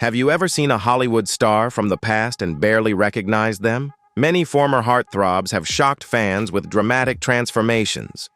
Have you ever seen a Hollywood star from the past and barely recognized them? Many former heartthrobs have shocked fans with dramatic transformations.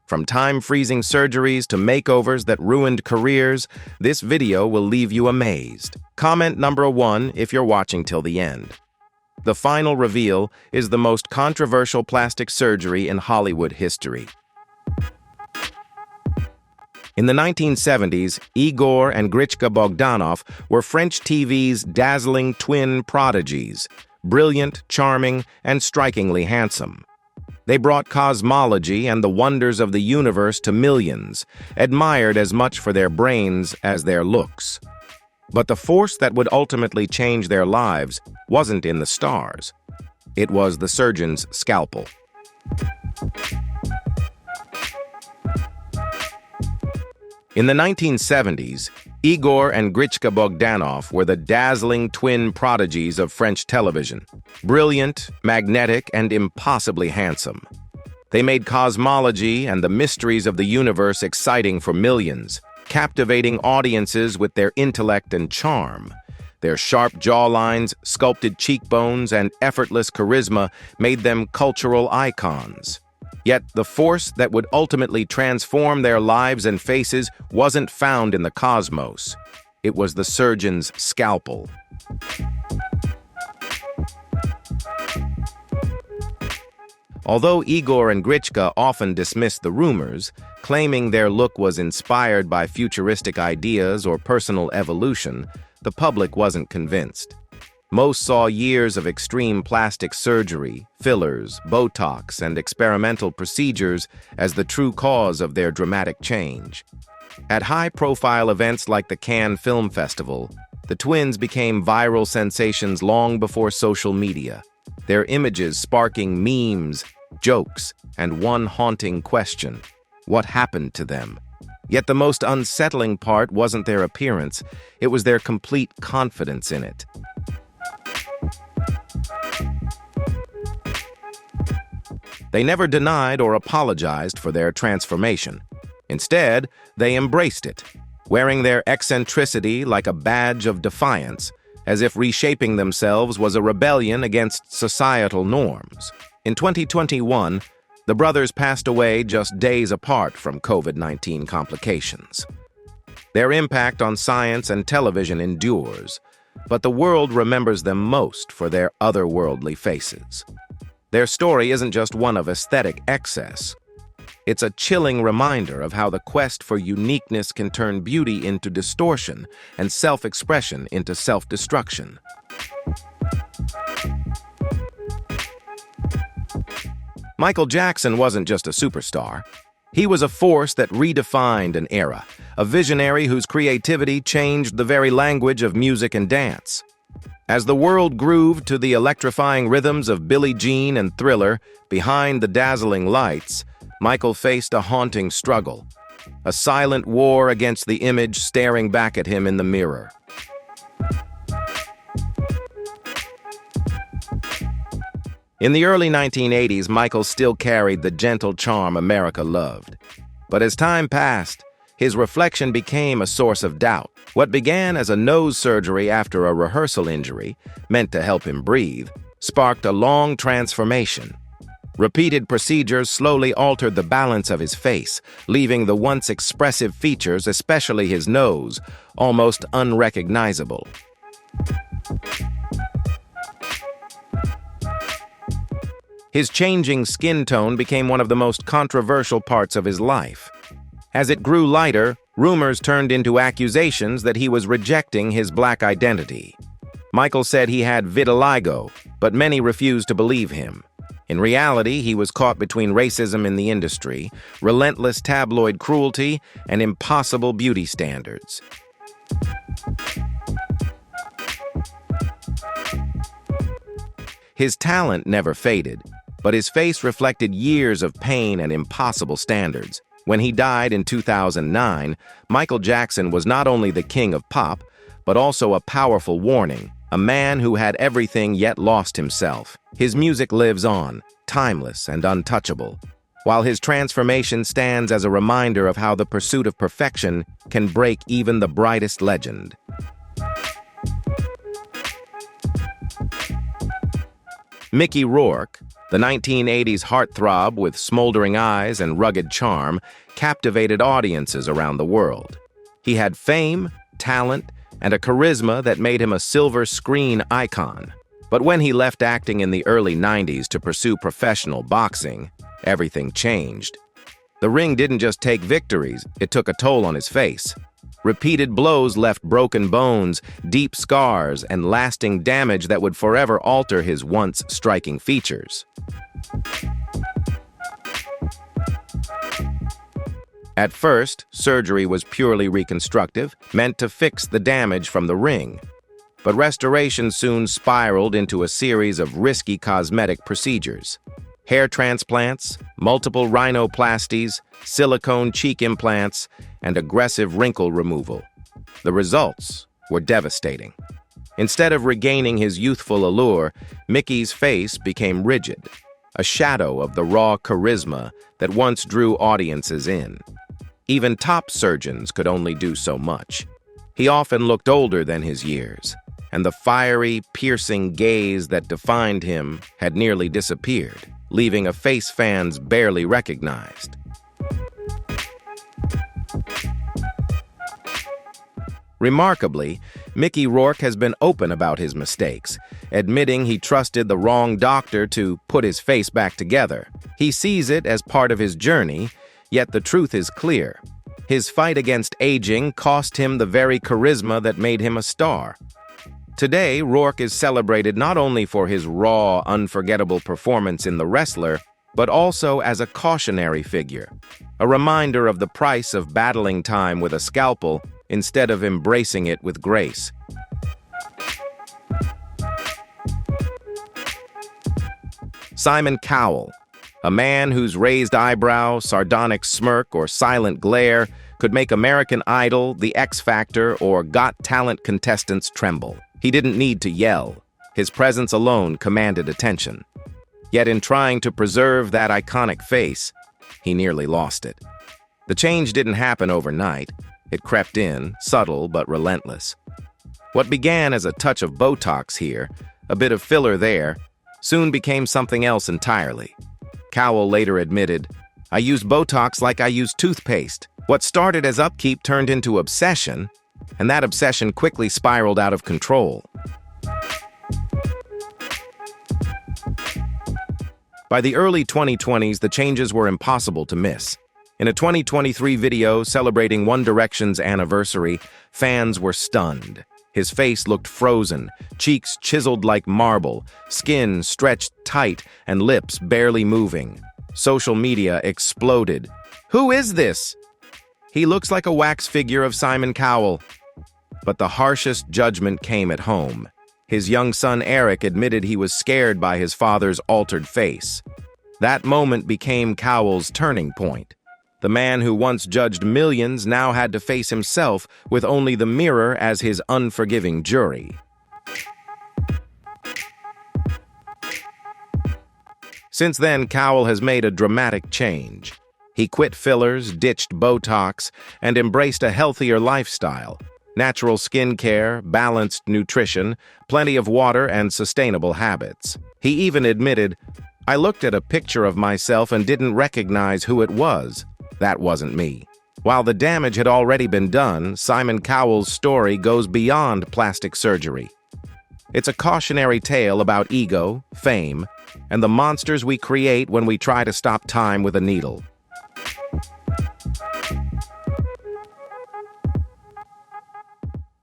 From time-freezing surgeries to makeovers that ruined careers, this video will leave you amazed. Comment number 1 if you're watching till the end. The final reveal is the most controversial plastic surgery in Hollywood history. In the 1970s, Igor and Gritchka Bogdanoff were French TV's dazzling twin prodigies, brilliant, charming, and strikingly handsome. They brought cosmology and the wonders of the universe to millions, admired as much for their brains as their looks. But the force that would ultimately change their lives wasn't in the stars. It was the surgeon's scalpel. In the 1970s, Igor and Gritchka Bogdanoff were the dazzling twin prodigies of French television, brilliant, magnetic, and impossibly handsome. They made cosmology and the mysteries of the universe exciting for millions, captivating audiences with their intellect and charm. Their sharp jawlines, sculpted cheekbones, and effortless charisma made them cultural icons. Yet the force that would ultimately transform their lives and faces wasn't found in the cosmos. It was the surgeon's scalpel. Although Igor and Gritchka often dismissed the rumors, claiming their look was inspired by futuristic ideas or personal evolution, the public wasn't convinced. Most saw years of extreme plastic surgery, fillers, Botox, and experimental procedures as the true cause of their dramatic change. At high-profile events like the Cannes Film Festival, the twins became viral sensations long before social media, their images sparking memes, jokes, and one haunting question: what happened to them? Yet the most unsettling part wasn't their appearance, it was their complete confidence in it. They never denied or apologized for their transformation. Instead, they embraced it, wearing their eccentricity like a badge of defiance, as if reshaping themselves was a rebellion against societal norms. In 2021, the brothers passed away just days apart from COVID-19 complications. Their impact on science and television endures, but the world remembers them most for their otherworldly faces. Their story isn't just one of aesthetic excess. It's a chilling reminder of how the quest for uniqueness can turn beauty into distortion and self-expression into self-destruction. Michael Jackson wasn't just a superstar. He was a force that redefined an era, a visionary whose creativity changed the very language of music and dance. As the world grooved to the electrifying rhythms of Billie Jean and Thriller behind the dazzling lights, Michael faced a haunting struggle, a silent war against the image staring back at him in the mirror. In the early 1980s, Michael still carried the gentle charm America loved. But as time passed, his reflection became a source of doubt. What began as a nose surgery after a rehearsal injury, meant to help him breathe, sparked a long transformation. Repeated procedures slowly altered the balance of his face, leaving the once expressive features, especially his nose, almost unrecognizable. His changing skin tone became one of the most controversial parts of his life. As it grew lighter, rumors turned into accusations that he was rejecting his black identity. Michael said he had vitiligo, but many refused to believe him. In reality, he was caught between racism in the industry, relentless tabloid cruelty, and impossible beauty standards. His talent never faded, but his face reflected years of pain and impossible standards. When he died in 2009, Michael Jackson was not only the king of pop, but also a powerful warning, a man who had everything yet lost himself. His music lives on, timeless and untouchable, while his transformation stands as a reminder of how the pursuit of perfection can break even the brightest legend. Mickey Rourke, the 1980s heartthrob with smoldering eyes and rugged charm, captivated audiences around the world. He had fame, talent, and a charisma that made him a silver screen icon. But when he left acting in the early 90s to pursue professional boxing, everything changed. The ring didn't just take victories, it took a toll on his face. Repeated blows left broken bones, deep scars, and lasting damage that would forever alter his once striking features. At first, surgery was purely reconstructive, meant to fix the damage from the ring. But restoration soon spiraled into a series of risky cosmetic procedures. Hair transplants, multiple rhinoplasties, silicone cheek implants, and aggressive wrinkle removal. The results were devastating. Instead of regaining his youthful allure, Mickey's face became rigid, a shadow of the raw charisma that once drew audiences in. Even top surgeons could only do so much. He often looked older than his years, and the fiery, piercing gaze that defined him had nearly disappeared, leaving a face fans barely recognized. Remarkably, Mickey Rourke has been open about his mistakes, admitting he trusted the wrong doctor to put his face back together. He sees it as part of his journey, yet the truth is clear. His fight against aging cost him the very charisma that made him a star. Today, Rourke is celebrated not only for his raw, unforgettable performance in The Wrestler, but also as a cautionary figure, a reminder of the price of battling time with a scalpel instead of embracing it with grace. Simon Cowell, a man whose raised eyebrow, sardonic smirk, or silent glare could make American Idol, The X Factor, or Got Talent contestants tremble. He didn't need to yell. His presence alone commanded attention. Yet in trying to preserve that iconic face, he nearly lost it. The change didn't happen overnight. It crept in, subtle but relentless. What began as a touch of Botox here, a bit of filler there, soon became something else entirely. Cowell later admitted, "I used Botox like I used toothpaste. What started as upkeep turned into obsession, and that obsession quickly spiraled out of control." By the early 2020s, the changes were impossible to miss. In a 2023 video celebrating One Direction's anniversary, fans were stunned. His face looked frozen, cheeks chiseled like marble, skin stretched tight, and lips barely moving. Social media exploded. "Who is this? He looks like a wax figure of Simon Cowell." But the harshest judgment came at home. His young son Eric admitted he was scared by his father's altered face. That moment became Cowell's turning point. The man who once judged millions now had to face himself with only the mirror as his unforgiving jury. Since then, Cowell has made a dramatic change. He quit fillers, ditched Botox, and embraced a healthier lifestyle. Natural skincare, balanced nutrition, plenty of water, and sustainable habits. He even admitted, "I looked at a picture of myself and didn't recognize who it was. That wasn't me." While the damage had already been done, Simon Cowell's story goes beyond plastic surgery. It's a cautionary tale about ego, fame, and the monsters we create when we try to stop time with a needle.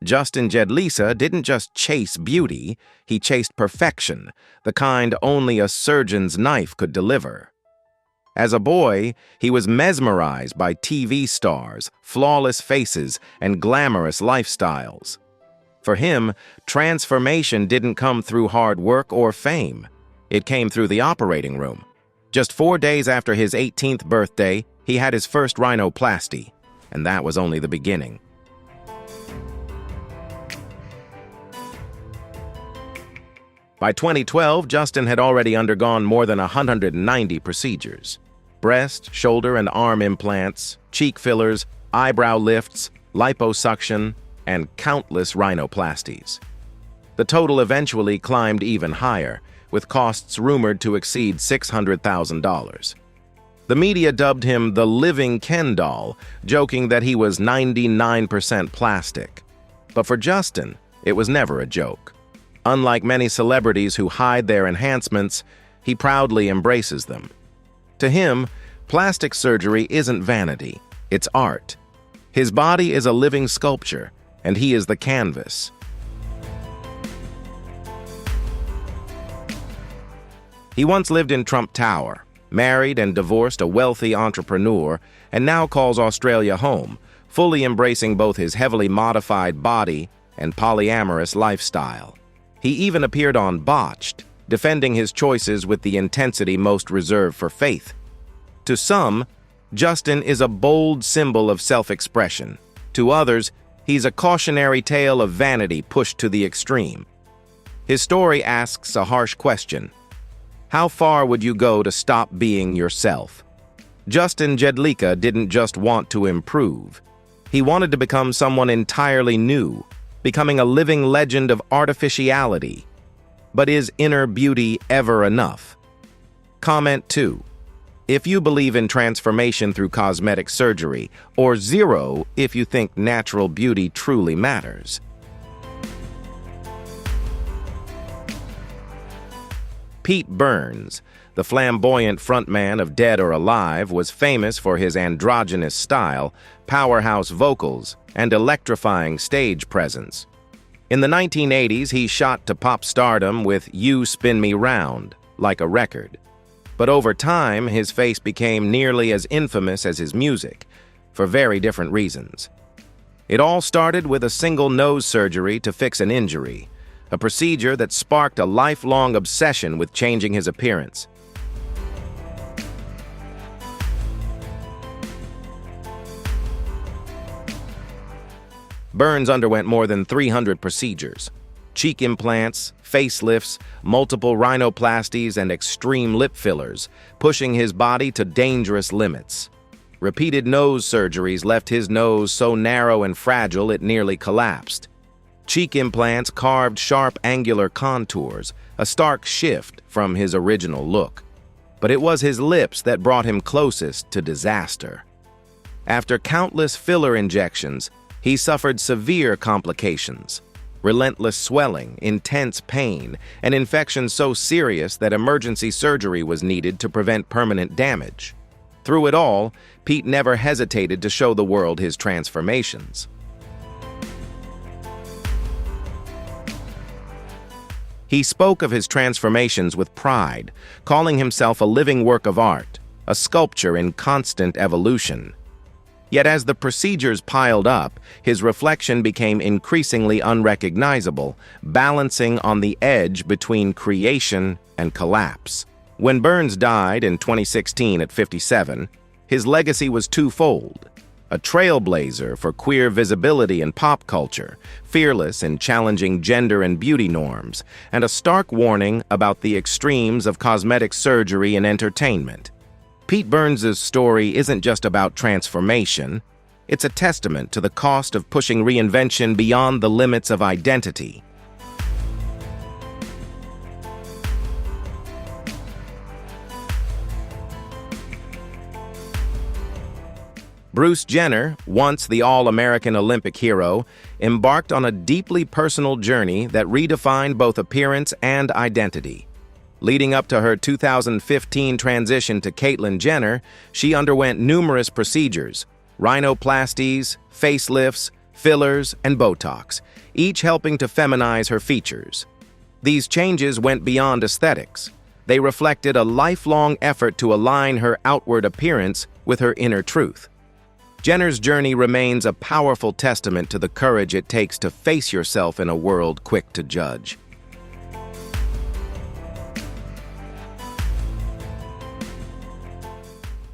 Justin Jedlica didn't just chase beauty, he chased perfection, the kind only a surgeon's knife could deliver. As a boy, he was mesmerized by TV stars, flawless faces, and glamorous lifestyles. For him, transformation didn't come through hard work or fame. It came through the operating room. Just 4 days after his 18th birthday, he had his first rhinoplasty, and that was only the beginning. By 2012, Justin had already undergone more than 190 procedures. Breast, shoulder, and arm implants, cheek fillers, eyebrow lifts, liposuction, and countless rhinoplasties. The total eventually climbed even higher, with costs rumored to exceed $600,000. The media dubbed him the living Ken doll, joking that he was 99% plastic. But for Justin, it was never a joke. Unlike many celebrities who hide their enhancements, he proudly embraces them. To him, plastic surgery isn't vanity, it's art. His body is a living sculpture, and he is the canvas. He once lived in Trump Tower, married and divorced a wealthy entrepreneur, and now calls Australia home, fully embracing both his heavily modified body and polyamorous lifestyle. He even appeared on Botched, defending his choices with the intensity most reserved for faith. To some, Justin is a bold symbol of self-expression. To others, he's a cautionary tale of vanity pushed to the extreme. His story asks a harsh question. How far would you go to stop being yourself? Justin Jedlica didn't just want to improve. He wanted to become someone entirely new, becoming a living legend of artificiality. But is inner beauty ever enough? Comment 2. If you believe in transformation through cosmetic surgery, or 0 if you think natural beauty truly matters. Pete Burns, the flamboyant frontman of Dead or Alive, was famous for his androgynous style, powerhouse vocals, and electrifying stage presence. In the 1980s, he shot to pop stardom with You Spin Me Round, like a record. But over time, his face became nearly as infamous as his music, for very different reasons. It all started with a single nose surgery to fix an injury, a procedure that sparked a lifelong obsession with changing his appearance. Burns underwent more than 300 procedures: cheek implants, facelifts, multiple rhinoplasties, and extreme lip fillers, pushing his body to dangerous limits. Repeated nose surgeries left his nose so narrow and fragile it nearly collapsed. Cheek implants carved sharp angular contours, a stark shift from his original look. But it was his lips that brought him closest to disaster. After countless filler injections, he suffered severe complications: relentless swelling, intense pain, an infection so serious that emergency surgery was needed to prevent permanent damage. Through it all, Pete never hesitated to show the world his transformations. He spoke of his transformations with pride, calling himself a living work of art, a sculpture in constant evolution. Yet as the procedures piled up, his reflection became increasingly unrecognizable, balancing on the edge between creation and collapse. When Burns died in 2016 at 57, his legacy was twofold: a trailblazer for queer visibility in pop culture, fearless in challenging gender and beauty norms, and a stark warning about the extremes of cosmetic surgery and entertainment. Pete Burns' story isn't just about transformation, it's a testament to the cost of pushing reinvention beyond the limits of identity. Bruce Jenner, once the all-American Olympic hero, embarked on a deeply personal journey that redefined both appearance and identity. Leading up to her 2015 transition to Caitlyn Jenner, she underwent numerous procedures: rhinoplasties, facelifts, fillers, and Botox, each helping to feminize her features. These changes went beyond aesthetics. They reflected a lifelong effort to align her outward appearance with her inner truth. Jenner's journey remains a powerful testament to the courage it takes to face yourself in a world quick to judge.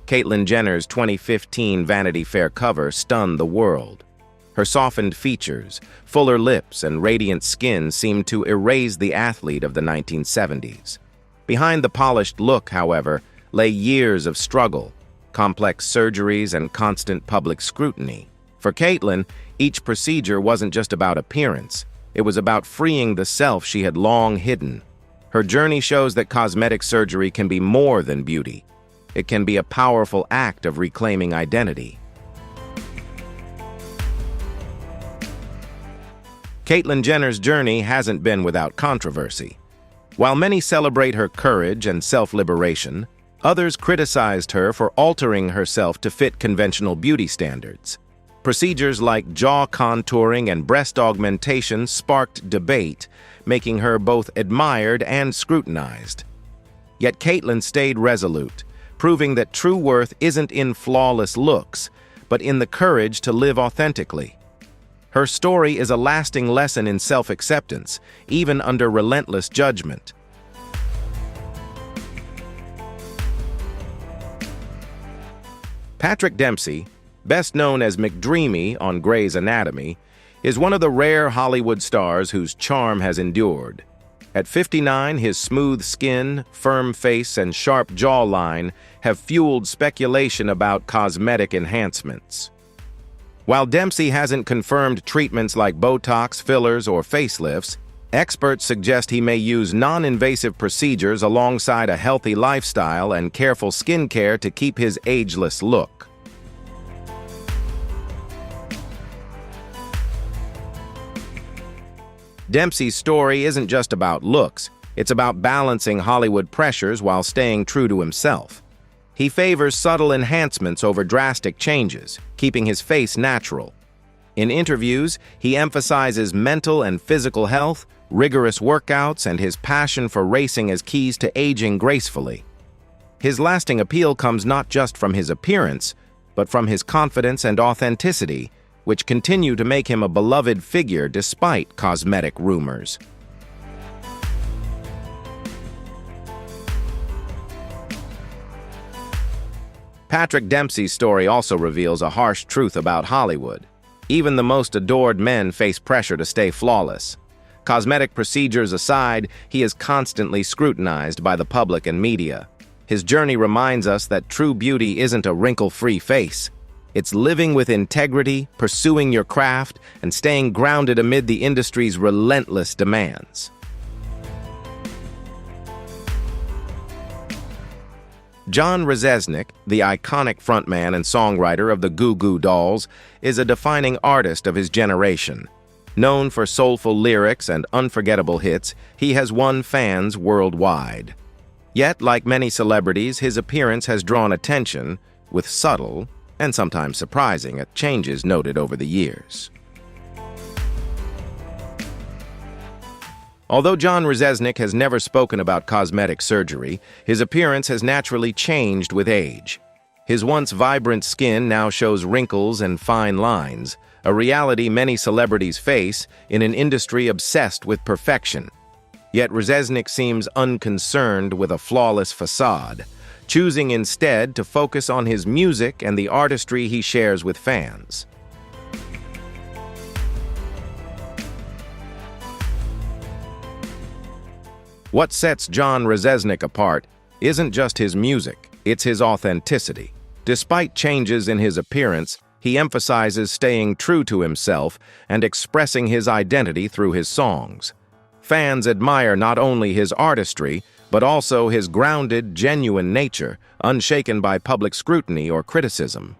Caitlyn Jenner's 2015 Vanity Fair cover stunned the world. Her softened features, fuller lips, and radiant skin seemed to erase the athlete of the 1970s. Behind the polished look, however, lay years of struggle, complex surgeries, and constant public scrutiny. For Caitlyn, each procedure wasn't just about appearance. It was about freeing the self she had long hidden. Her journey shows that cosmetic surgery can be more than beauty. It can be a powerful act of reclaiming identity. Caitlyn Jenner's journey hasn't been without controversy. While many celebrate her courage and self-liberation, others criticized her for altering herself to fit conventional beauty standards. Procedures like jaw contouring and breast augmentation sparked debate, making her both admired and scrutinized. Yet Caitlyn stayed resolute, proving that true worth isn't in flawless looks, but in the courage to live authentically. Her story is a lasting lesson in self-acceptance, even under relentless judgment. Patrick Dempsey, best known as McDreamy on Grey's Anatomy, is one of the rare Hollywood stars whose charm has endured. At 59, his smooth skin, firm face, and sharp jawline have fueled speculation about cosmetic enhancements. While Dempsey hasn't confirmed treatments like Botox, fillers, or facelifts, experts suggest he may use non-invasive procedures alongside a healthy lifestyle and careful skincare to keep his ageless look. Dempsey's story isn't just about looks, it's about balancing Hollywood pressures while staying true to himself. He favors subtle enhancements over drastic changes, keeping his face natural. In interviews, he emphasizes mental and physical health, rigorous workouts, and his passion for racing as keys to aging gracefully. His lasting appeal comes not just from his appearance, but from his confidence and authenticity, which continue to make him a beloved figure despite cosmetic rumors. Patrick Dempsey's story also reveals a harsh truth about Hollywood. Even the most adored men face pressure to stay flawless. Cosmetic procedures aside, he is constantly scrutinized by the public and media. His journey reminds us that true beauty isn't a wrinkle-free face. It's living with integrity, pursuing your craft, and staying grounded amid the industry's relentless demands. Rzeznik, the iconic frontman and songwriter of the Goo Goo Dolls, is a defining artist of his generation. Known for soulful lyrics and unforgettable hits, he has won fans worldwide. Yet, like many celebrities, his appearance has drawn attention, with subtle, and sometimes surprising, changes noted over the years. Although Rzeznik has never spoken about cosmetic surgery, his appearance has naturally changed with age. His once vibrant skin now shows wrinkles and fine lines, a reality many celebrities face in an industry obsessed with perfection. Yet Rzeznik seems unconcerned with a flawless facade, choosing instead to focus on his music and the artistry he shares with fans. What sets Rzeznik apart isn't just his music, it's his authenticity. Despite changes in his appearance, he emphasizes staying true to himself and expressing his identity through his songs. Fans admire not only his artistry, but also his grounded, genuine nature, unshaken by public scrutiny or criticism.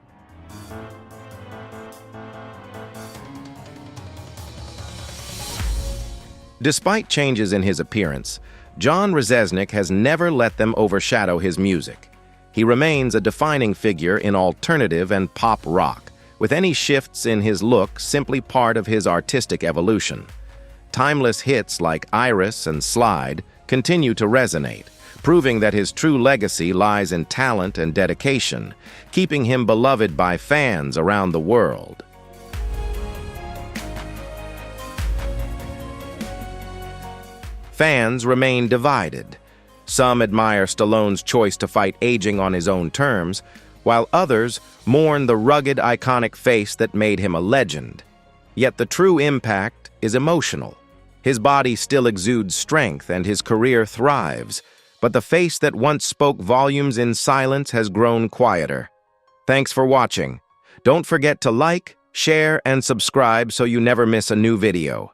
Despite changes in his appearance, Rzeznik has never let them overshadow his music. He remains a defining figure in alternative and pop rock, with any shifts in his look simply part of his artistic evolution. Timeless hits like Iris and Slide continue to resonate, proving that his true legacy lies in talent and dedication, keeping him beloved by fans around the world. Fans remain divided. Some admire Stallone's choice to fight aging on his own terms, while others mourn the rugged, iconic face that made him a legend. Yet the true impact is emotional. His body still exudes strength and his career thrives, but the face that once spoke volumes in silence has grown quieter. Thanks for watching. Don't forget to like, share, and subscribe so you never miss a new video.